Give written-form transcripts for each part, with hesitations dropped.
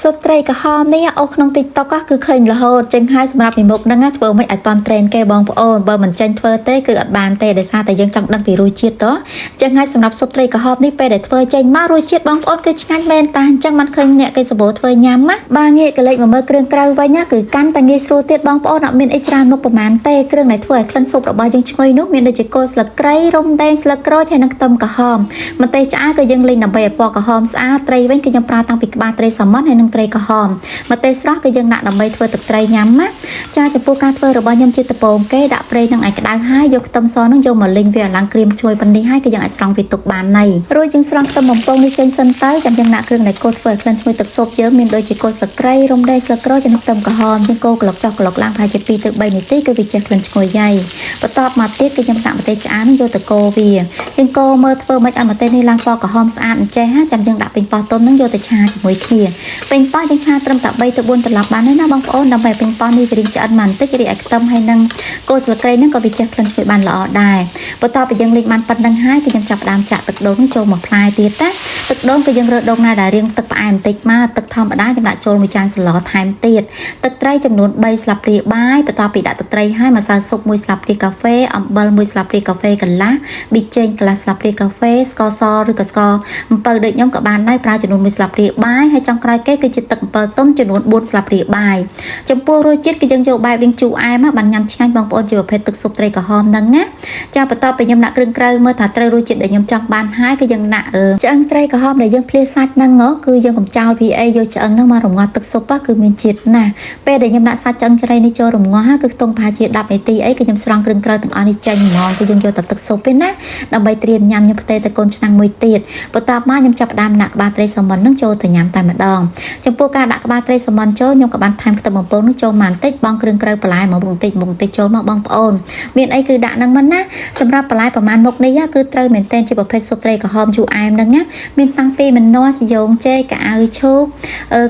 សុបត្រីក្រហមនេះអូក្នុង TikTok គឺឃើញរហូតចឹងហើយសម្រាប់ពីមុខហ្នឹងធ្វើមិនឲ្យតន់ត្រេនគេបងប្អូនបើមិនចាញ់ធ្វើទេគឺអត់បានទេដោយសារតែយើងចង់ដឹងពីរសជាតិតចឹងហើយសម្រាប់សុបត្រីក្រហមនេះពេលដែលធ្វើចេញមករសជាតិបងប្អូនគឺឆ្ងាញ់មែនតាអញ្ចឹងមិនឃើញអ្នកគេសបោធ្វើញ៉ាំណាបើងាកកលេចមកមើលគ្រឿងក្រៅវិញគឺកាន់តែងាយស្រួលទៀតបងប្អូនអត់មានអីច្រើនមុខប្រហែលទេគ្រឿងដែលធ្វើឲ្យក្លិនស៊ុបរបស់យើងឈ្ងុយនោះមានដូចជាគល់ស្លឹកគ្រៃរំដេងស្លឹកក្រូចហើយនិងខ្ទឹមក្រហមម្ទេសឆ្អើរក៏យើងលេងដើម្បីឲ្យពណ៌ក្រហមស្អាតត្រីវិញគឺខ្ញុំប្រើតាំងពីក្បាលត្រីសាម៉ុនហើយនិងត្រីក្រហមម្ទេសស្រស់គឺយើងដាក់ដើម្បីធ្វើទឹកត្រីញ៉ាំណាចាចំពោះការធ្វើរបស់ខ្ញុំជាដំបូងគេដាក់ប្រេងនឹងឲ្យក្តៅហើយយកខ្ទឹមសនឹងយកមកលីងវាឲ្យឡើងក្រៀមឈ្ងុយប៉ុណ្នេះហើយគឺយើងអាចស្រង់វាទុកបានណៃរួចយើងស្រង់ខ្ទឹមបំពងនេះចេញសិនទៅចាំយើងដាក់គ្រឿងដែលកូរធ្វើឲ្យក្លិនឈ្ងុយទឹកស៊ុបយើងមានដូចជាគល់ស្លឹកគ្រៃរំដេងស្លឹកក្រូចនិងខ្ទឹមក្រហមយើងកូរក្លុកចុះក្លុកឡើងប្រហែលជា2ទៅ3នាទីគឺវាចេះក្លិនឈ្ងុយហើយបន្ទាប់មកទៀតគឺខ្ញុំដាក់ម្ទេសឆ្អើរនឹងយកទៅកូរវាយើងកូរមើលធ្វើមិនឲ្យម្ទេសនេះឡើងពណ៌ក្រហមស្អាតអញ្ចេះចាំយើងដាក់ពេញប៉ោះទុំនឹងយកទៅឆាជាមួយគ្នាពេញប៉ោះយើងឆាត្រឹមតែ3ទៅ4ត្រឡប់បានហើយណាបងប្អូនដើម្បីពេញប៉ោះនេះវារីងឆ្អិនបន្តិចរីឯខ្ទឹមហើយនឹងគល់ស្លឹកគ្រៃនឹងក៏វាចេះក្លិនឈ្ងុយបានល្អដែរបន្ទាប់ពីយើងលីងបានប៉ុណ្្នឹងហើយគឺខ្ញុំចាប់ផ្ដើមចាក់ទឹកដូងចូលមកផ្លែទៀតណាទឹកដូងគឺយើងរើដូងណាដែលរាងទឹកផ្អែមបន្តិចមកទឹកធម្មតាយើងដាក់ចូលមួយចានស្លថែមទៀតទឹកត្រីចំនួន3ស្លាបព្រាបាយបន្ទាប់ពីដាក់ទឹកត្រីហើយម្សៅស៊ុប1ស្លាបព្រាកាហ្វេអំបិល1ស្លាបព្រាកាហ្វេកន្លះប៊ីចេងកន្លះស្លាបព្រាកាហ្វេស្ករសឬក៏ស្ករអំពៅដូចខ្ញុំក៏បានដែរប្រើចំនួន1ស្លាបព្រាបាយហើយចុងក្រោយគេគឺជាទឹកអំពិលទុំចំនួន4ស្លាបព្រាបាយចំពោះរសជាតិគឺយើងយកបែបរៀងជូរអែមបានញ៉ាំឆ្ងាញ់បងប្អូនជាប្រភេទទឹកស៊ុបត្រីក្រហមហ្នឹងណាចាបន្ទាប់ពីខ្ញុំដាក់គ្រឿងក្រៅមើលថាត្រូវរសជាតិដែលខ្ញុំចង់បានហើយគឺយើងដាក់ឆ្អឹងត្រីក្រហមដែលយើងភ្លាសាច់ហ្នឹងគឺយើងកំចោលវាអីយកឆ្អឹងហ្នឹងមករងាស់ទឹកស៊ុបគឺមានជាតិណាស់ពេលដែលខ្ញុំដាក់សាច់ឆ្អឹងត្រីនេះចូលរងាស់គឺខ្ទង់ប្រហែលជា10នាទីអីគឺខ្ញុំស្រង់គ្រឿងក្រៅទាំងអស់នេះចេញហ្មងគឺយើងយកតែទឹកស៊ុបទេណាដើម្បីត្រៀមញ៉ាំខ្ញុំផ្ទេទៅកូនឆ្នាំងមួយទៀតបន្ទាប់មកខ្ញុំចាប់ផ្ដើមដាក់ក្បាលត្រីសាម៉ុនហ្នឹងចូលទៅញ៉ាំតែម្ដងចំពោះការដាក់ក្បាលត្រីសាម៉ុនចូលខ្ញុំក៏បានថែមខ្ទឹមបំពងហ្នឹងចូលមកបន្តិចបងគ្រឿងក្រៅបន្លែមកបន្តិចចូលមកបងប្អូនមានអីគឺដាក់ហ្នឹងមិនណាសម្រាប់បន្លែប្រមាណមុខនេះគឺត្រូវមែនទែនជាប្រភេទស៊ុបត្រីក្រហមជូរអែមហ្នឹងណាមានតាំងពីម្នាស់សយងចេកកៅអៅឈូក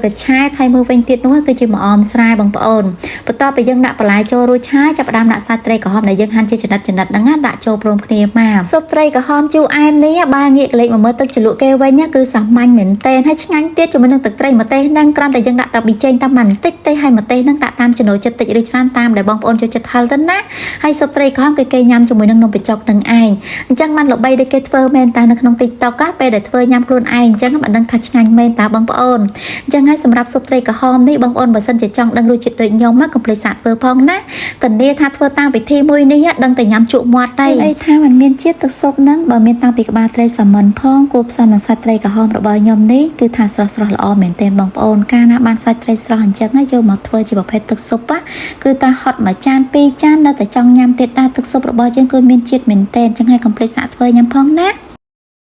កញ្ឆែតហើយមើលវិញទៀតនោះគឺជាម្អមស្រែបងប្អូនបន្ទាប់ពីយើងដាក់បន្លែចូលរួចហើយចាប់ផ្ដើមដាក់សាច់ត្រីក្រហមដែលយើងហាន់ជាចំណិតហ្នឹងណាដាក់ចូលព្រមគ្នាមកស៊ុបត្រីក្រហមជូរអែមនេះបើងាកកលេចមកមើលទឹកជ្រលក់គេវិញគឺសាមញ្ញមែនទែនហើយឆ្ងាញ់ទៀតជាមួយនឹងទឹកត្រីម្ទេសហ្នឹងគ្រាន់តែយើងដាក់តែប៊ីចេងតាមបន្តិចទេហើយម្ទេសហ្នឹងដាក់តាមចំណូលចិត្តតិចឬច្រើនតាមដែលបងប្អូនចូលចិត្តហឹលទៅណាហើយស៊ុបត្រីក្រហមគឺគេញ៉ាំជាមួយនឹងនំបញ្ចុកនឹងឯងអញ្ចឹងបានល្បីដូចគេធ្វើមែនតានៅក្នុង TikTok ពេលដែលធ្វើញ៉ាំខ្លួនឯងអញ្ចឹងមិនដឹងថាឆ្ងាញ់មែនតាបងប្អូនអញ្ចឹងហើយសម្រាប់ស៊ុបត្រីក្រហមនេះបងប្អូនបើសិនជាចង់ដឹងរសជាតិដូចខ្ញុំកុំភ្លេចសាកធ្វើផងណាតនីថាធ្វើតាមវិធីមួយនេះដឹងតែញ៉ាំជក់មាត់ដែរអីថាมันមានជាតិទឹកស៊ុបហ្នឹងបើមានតាំងពីក្បាលត្រីសាម៉ុនផងគួបផ្សំនឹងសាច់ត្រីក្រហមរបស់ខ្ញុំនេះគឺថាស្រស់ល្អមែនទែនបងប្អូនកាលណាបានសាច់ត្រីស្រស់អញ្ចឹងយកមកធ្វើជាប្រភេទទឹកស៊ុបគឺតាហត់មួយចាន2ចាននៅតែចង់ញ៉ាំទៀតដែរទឹកស៊ុបរបស់យើងគឺមានជាតិមែនទែនអញ្ចឹងហើយកុំភ្លេចសាកធ្វើញ៉ាំផងណា